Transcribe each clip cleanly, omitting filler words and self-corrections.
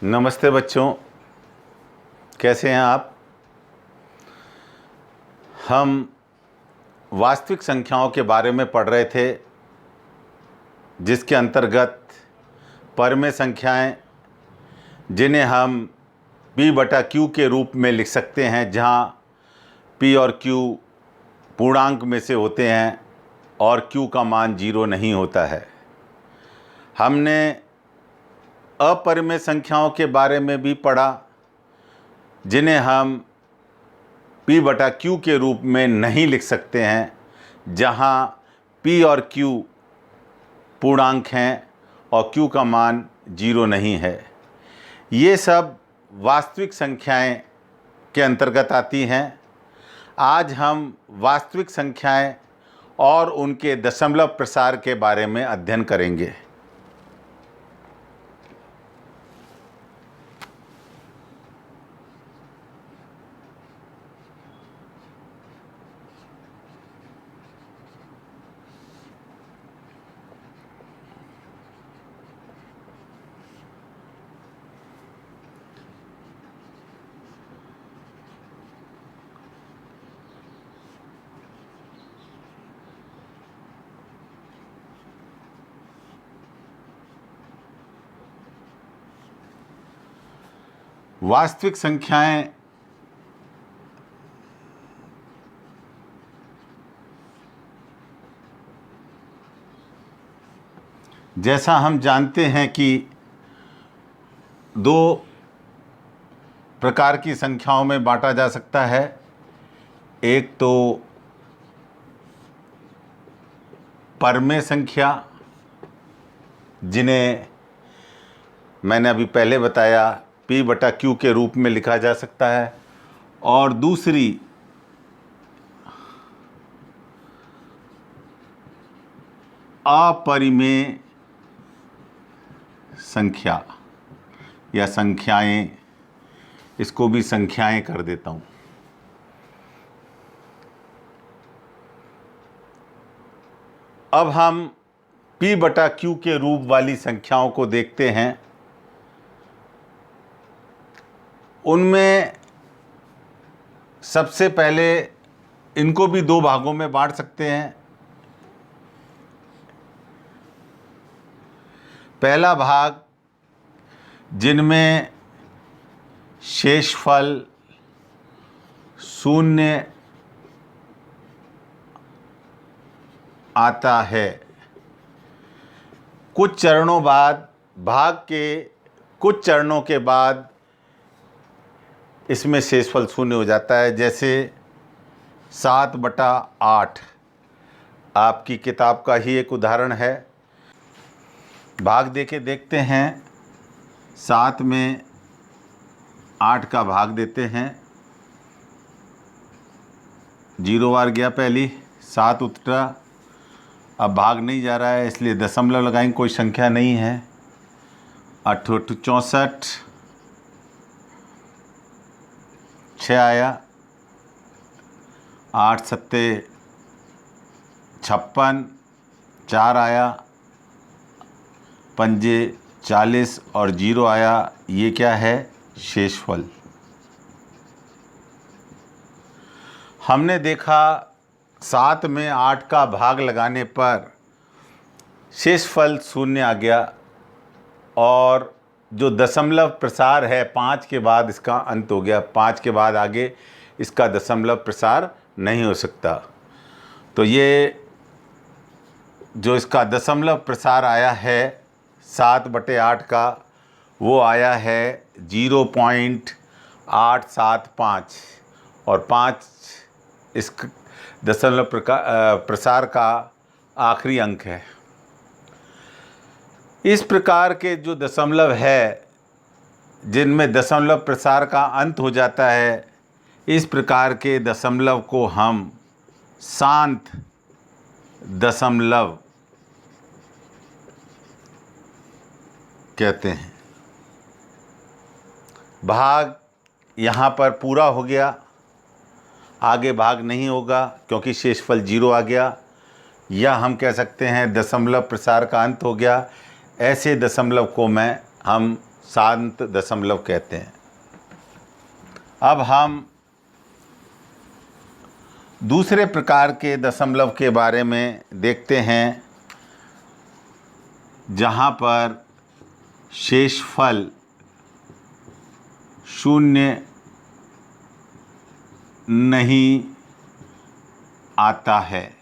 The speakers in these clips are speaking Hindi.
नमस्ते बच्चों, कैसे हैं आप। हम वास्तविक संख्याओं के बारे में पढ़ रहे थे, जिसके अंतर्गत परमेय संख्याएं जिन्हें हम p/q के रूप में लिख सकते हैं, जहां p और q पूर्णांक में से होते हैं और q का मान 0 नहीं होता है। हमने अपरिमेय संख्याओं के बारे में भी पढ़ा, जिन्हें हम p/q के रूप में नहीं लिख सकते हैं, जहां p और q पूर्णांक हैं और q का मान 0 नहीं है। ये सब वास्तविक संख्याएं के अंतर्गत आती हैं। आज हम वास्तविक संख्याएं और उनके दशमलव प्रसार के बारे में अध्ययन करेंगे। वास्तविक संख्याएं जैसा हम जानते हैं कि दो प्रकार की संख्याओं में बांटा जा सकता है। एक तो परमेय संख्या, जिन्हें मैंने अभी पहले बताया p/q के रूप में लिखा जा सकता है, और दूसरी अपरिमेय संख्या या संख्याएं, इसको भी संख्याएं कर देता हूं। अब हम p/q के रूप वाली संख्याओं को देखते हैं। उनमें सबसे पहले इनको भी दो भागों में बांट सकते हैं। पहला भाग जिनमें शेषफल 0 आता है। कुछ चरणों बाद, भाग के कुछ चरणों के बाद इसमें शेषफल 0 हो जाता है। जैसे 7/8 आपकी किताब का ही एक उदाहरण है। भाग देके देखते हैं। 7 में 8 का भाग देते हैं। 0 बार गया पहली, 7 उतरा। अब भाग नहीं जा रहा है, इसलिए दशमलव लगाएंगे, कोई संख्या नहीं है। 8 × 8 = 64, 6 आया। 8 × 7 = 56, 4 आया। 5 × 40 और 0 आया। ये क्या है? शेषफल। हमने देखा 7 में 8 का भाग लगाने पर शेषफल 0 आ गया, और जो दशमलव प्रसार है 5 के बाद इसका अंत हो गया। 5 के बाद आगे इसका दशमलव प्रसार नहीं हो सकता। तो ये जो इसका दशमलव प्रसार आया है 7/8 का, वो आया है 0.875, और 5 इस दशमलव प्रसार का आखिरी अंक है। इस प्रकार के जो दशमलव है, जिनमें दशमलव प्रसार का अंत हो जाता है, इस प्रकार के दशमलव को हम शांत दशमलव कहते हैं। भाग यहाँ पर पूरा हो गया, आगे भाग नहीं होगा क्योंकि शेषफल 0 आ गया, या हम कह सकते हैं दशमलव प्रसार का अंत हो गया। ऐसे दशमलव को हम शांत दशमलव कहते हैं। अब हम दूसरे प्रकार के दशमलव के बारे में देखते हैं, जहाँ पर शेषफल शून्य नहीं आता है।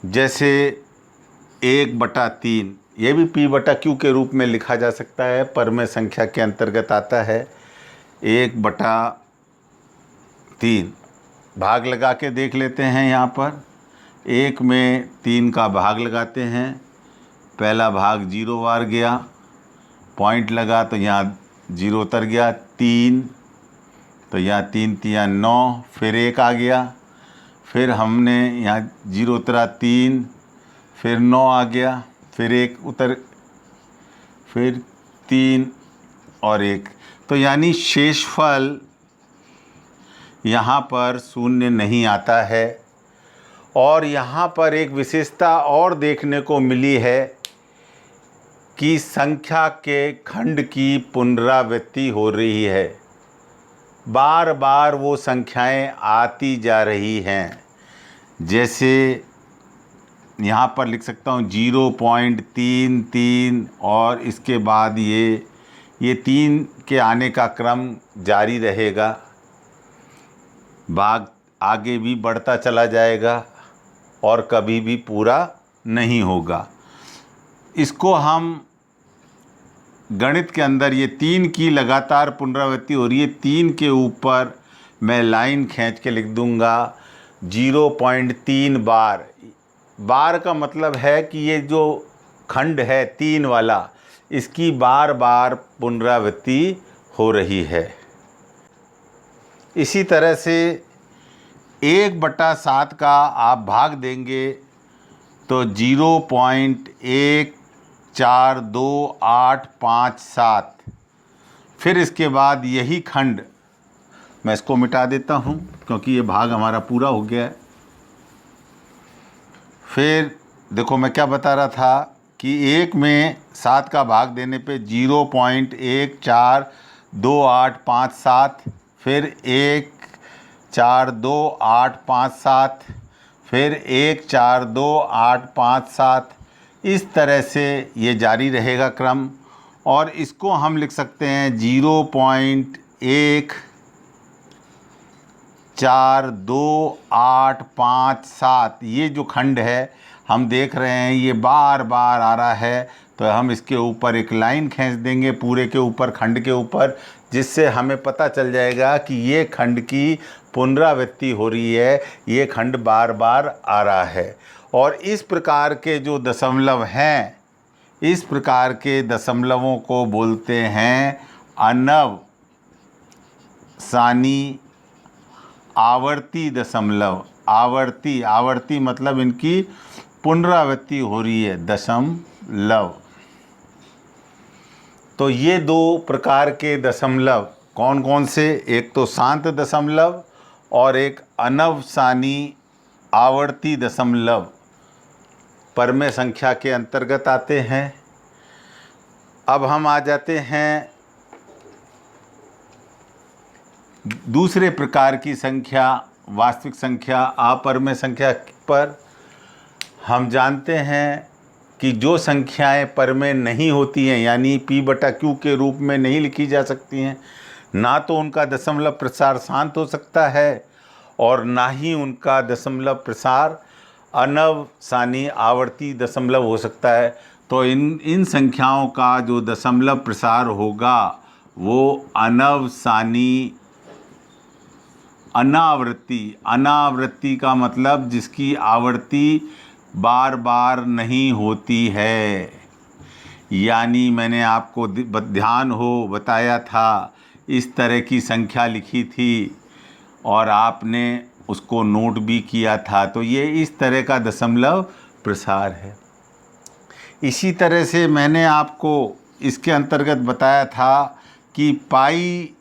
जैसे 1/3, ये भी p/q के रूप में लिखा जा सकता है, परमेय संख्या के अंतर्गत आता है। 1/3 भाग लगा के देख लेते हैं। यहाँ पर 1 में 3 का भाग लगाते हैं। पहला भाग 0 बार गया, पॉइंट लगा तो यहाँ 0 उतर गया। 3 तो यहाँ 3 3 9, फिर 1 आ गया, फिर हमने यहाँ 0 उतरा 3, फिर 9 आ गया, फिर 1 उतर, फिर 3 और 1। तो यानी शेषफल यहाँ पर शून्य नहीं आता है। और यहाँ पर एक विशेषता और देखने को मिली है कि संख्या के खंड की पुनरावृत्ति हो रही है, बार बार वो संख्याएं आती जा रही हैं। जैसे यहाँ पर लिख सकता हूँ 0.33 और इसके बाद ये 3 के आने का क्रम जारी रहेगा, भाग आगे भी बढ़ता चला जाएगा और कभी भी पूरा नहीं होगा। इसको हम गणित के अंदर, ये 3 की लगातार पुनरावृत्ति हो रही है, 3 के ऊपर मैं लाइन खींच के लिख दूंगा 0.3 बार। बार का मतलब है कि ये जो खंड है 3 वाला, इसकी बार बार पुनरावृत्ति हो रही है। इसी तरह से 1/7 का आप भाग देंगे तो 0.142857। फिर इसके बाद यही खंड, मैं इसको मिटा देता हूँ क्योंकि ये भाग हमारा पूरा हो गया है। फिर देखो मैं क्या बता रहा था कि 1 में 7 का भाग देने पे 0.142857, फिर 142,857, फिर 142,857। इस तरह से ये जारी रहेगा क्रम। और इसको हम लिख सकते हैं 0.142857। ये जो खंड है हम देख रहे हैं ये बार बार आ रहा है, तो हम इसके ऊपर एक लाइन खींच देंगे पूरे के ऊपर, खंड के ऊपर, जिससे हमें पता चल जाएगा कि ये खंड की पुनरावृत्ति हो रही है, ये खंड बार बार आ रहा है। और इस प्रकार के जो दशमलव हैं, इस प्रकार के दशमलवों को बोलते हैं अनवसानी आवर्ती दशमलव। आवर्ती मतलब इनकी पुनरावृत्ति हो रही है, दशमलव। तो ये 2 प्रकार के दशमलव कौन कौन से? एक तो शांत दशमलव और एक अनवसानी आवर्ती दशमलव परमेय संख्या के अंतर्गत आते हैं। अब हम आ जाते हैं दूसरे प्रकार की संख्या, वास्तविक संख्या, अपरमेय संख्या पर। हम जानते हैं कि जो संख्याएं परमेय नहीं होती हैं, यानी p/q के रूप में नहीं लिखी जा सकती हैं, ना तो उनका दशमलव प्रसार शांत हो सकता है और ना ही उनका दशमलव प्रसार अनवसानी आवर्ती दशमलव हो सकता है। तो इन संख्याओं का जो दशमलव प्रसार होगा वो अनवसानी अनावृत्ति का मतलब जिसकी आवृत्ति बार बार नहीं होती है। यानी मैंने आपको ध्यान हो बताया था, इस तरह की संख्या लिखी थी और आपने उसको नोट भी किया था, तो ये इस तरह का दशमलव प्रसार है। इसी तरह से मैंने आपको इसके अंतर्गत बताया था कि पाई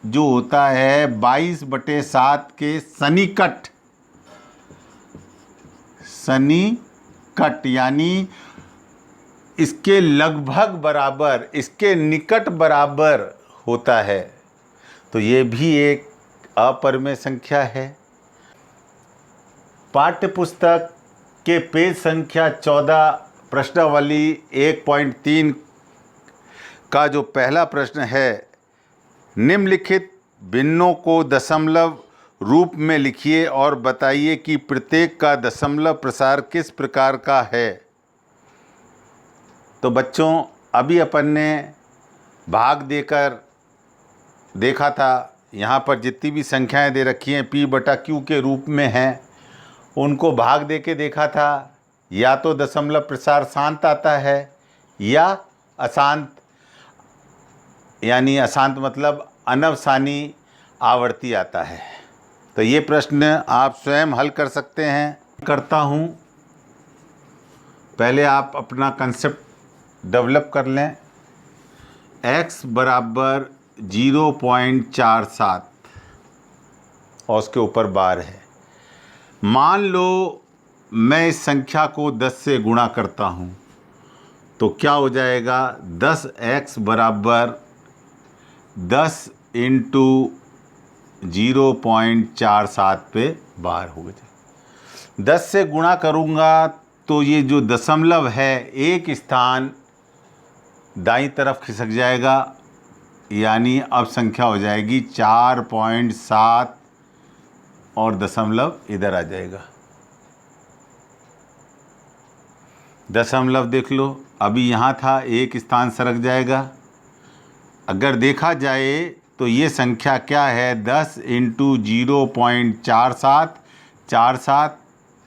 जो होता है 22/7 के सन्निकट, यानी इसके लगभग बराबर, इसके निकट बराबर होता है तो ये भी एक अपरिमेय संख्या है। पाठ्य पुस्तक के पेज संख्या 14 प्रश्नावली 1.3 का जो पहला प्रश्न है, निम्नलिखित भिन्नों को दशमलव रूप में लिखिए और बताइए कि प्रत्येक का दशमलव प्रसार किस प्रकार का है। तो बच्चों, अभी अपन ने भाग देकर देखा था, यहाँ पर जितनी भी संख्याएं दे रखी हैं P/Q के रूप में हैं, उनको भाग दे के देखा था। या तो दशमलव प्रसार शांत आता है या अशांत, यानी अशांत मतलब अनवसानी आवर्ती आता है। तो ये प्रश्न आप स्वयं हल कर सकते हैं। करता हूँ, पहले आप अपना कंसेप्ट डेवलप कर लें। x बराबर 0.47 और उसके ऊपर बार है। मान लो मैं इस संख्या को 10 से गुणा करता हूँ तो क्या हो जाएगा, 10x बराबर 10 इंटू 0.47 पे बार हो गया। 10 से गुणा करूँगा तो ये जो दशमलव है एक स्थान दाईं तरफ खिसक जाएगा, यानी अब संख्या हो जाएगी 4.7 और दशमलव इधर आ जाएगा। दशमलव देख लो, अभी यहाँ था, एक स्थान सरक जाएगा। अगर देखा जाए तो ये संख्या क्या है, 10 इंटू 0.47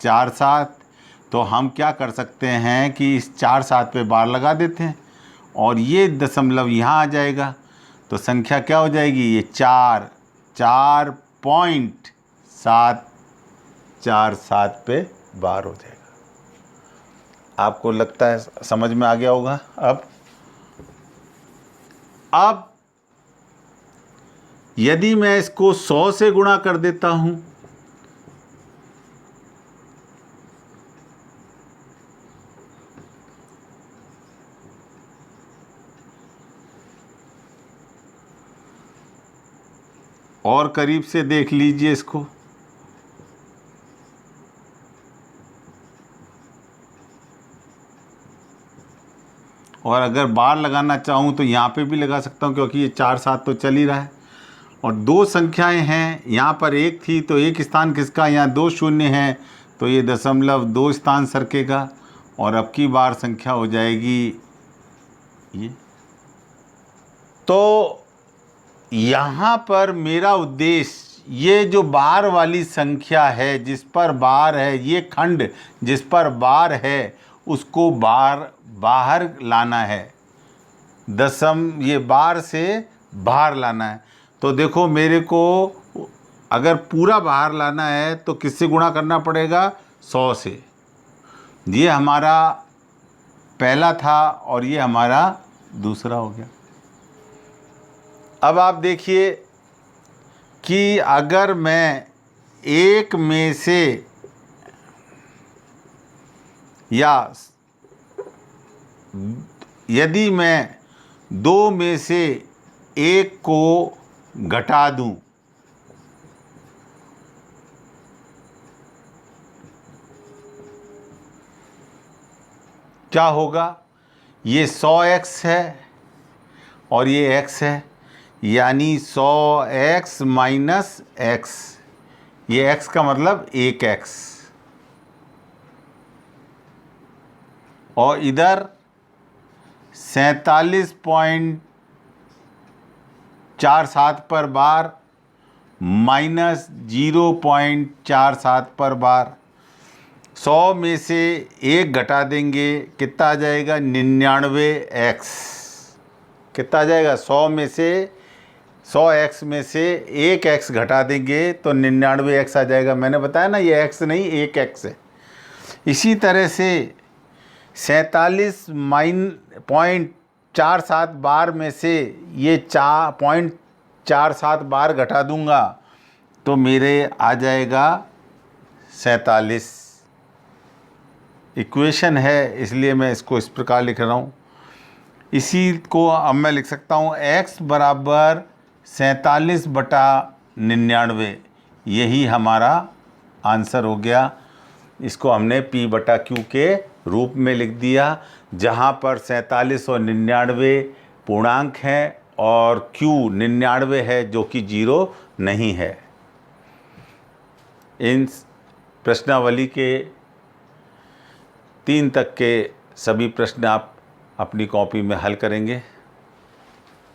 47 तो हम क्या कर सकते हैं कि इस 47 पे बार लगा देते हैं और ये दशमलव यहाँ आ जाएगा। तो संख्या क्या हो जाएगी, ये 4.747 पे बार हो जाएगा। आपको लगता है समझ में आ गया होगा। अब यदि मैं इसको 100 से गुणा कर देता हूं और करीब से देख लीजिए इसको, और अगर बार लगाना चाहूँ तो यहाँ पे भी लगा सकता हूँ क्योंकि ये 4-7 तो चल ही रहा है। और दो संख्याएं हैं, यहाँ पर एक थी तो एक स्थान किसका, यहाँ 2 शून्य हैं तो ये दशमलव 2 स्थान सरकेगा और अब की बार संख्या हो जाएगी ये। तो यहाँ पर मेरा उद्देश्य, ये जो बार वाली संख्या है जिस पर बार है, ये खंड जिस पर बार है उसको बाहर लाना है, ये बार से बाहर लाना है। तो देखो, मेरे को अगर पूरा बाहर लाना है तो किससे गुणा करना पड़ेगा, 100 से। ये हमारा पहला था और ये हमारा दूसरा हो गया। अब आप देखिए कि अगर मैं एक में से या यदि मैं 2 में से एक को घटा दूं क्या होगा, ये 100x है और ये x है, यानी 100x माइनस x, ये x का मतलब 1x, और इधर 47.47 पर बार माइनस 0.47 पर बार। 100 में से एक घटा देंगे, कितना आ जाएगा, 99x। कितना आ जाएगा, 100 में से 100x में से एक x घटा देंगे तो 99x आ जाएगा। मैंने बताया ना, ये x नहीं 1x है। इसी तरह से 47.47 बार में से ये 4.47 बार घटा दूंगा तो मेरे आ जाएगा 47। इक्वेशन है, इसलिए मैं इसको इस प्रकार लिख रहा हूँ। इसी को अब मैं लिख सकता हूँ x बराबर 47/99, यही हमारा आंसर हो गया। इसको हमने p/q के रूप में लिख दिया, जहाँ पर 47 और 99 पूर्णांक हैं और q 99 है जो कि 0 नहीं है। इन प्रश्नावली के 3 तक के सभी प्रश्न आप अपनी कॉपी में हल करेंगे।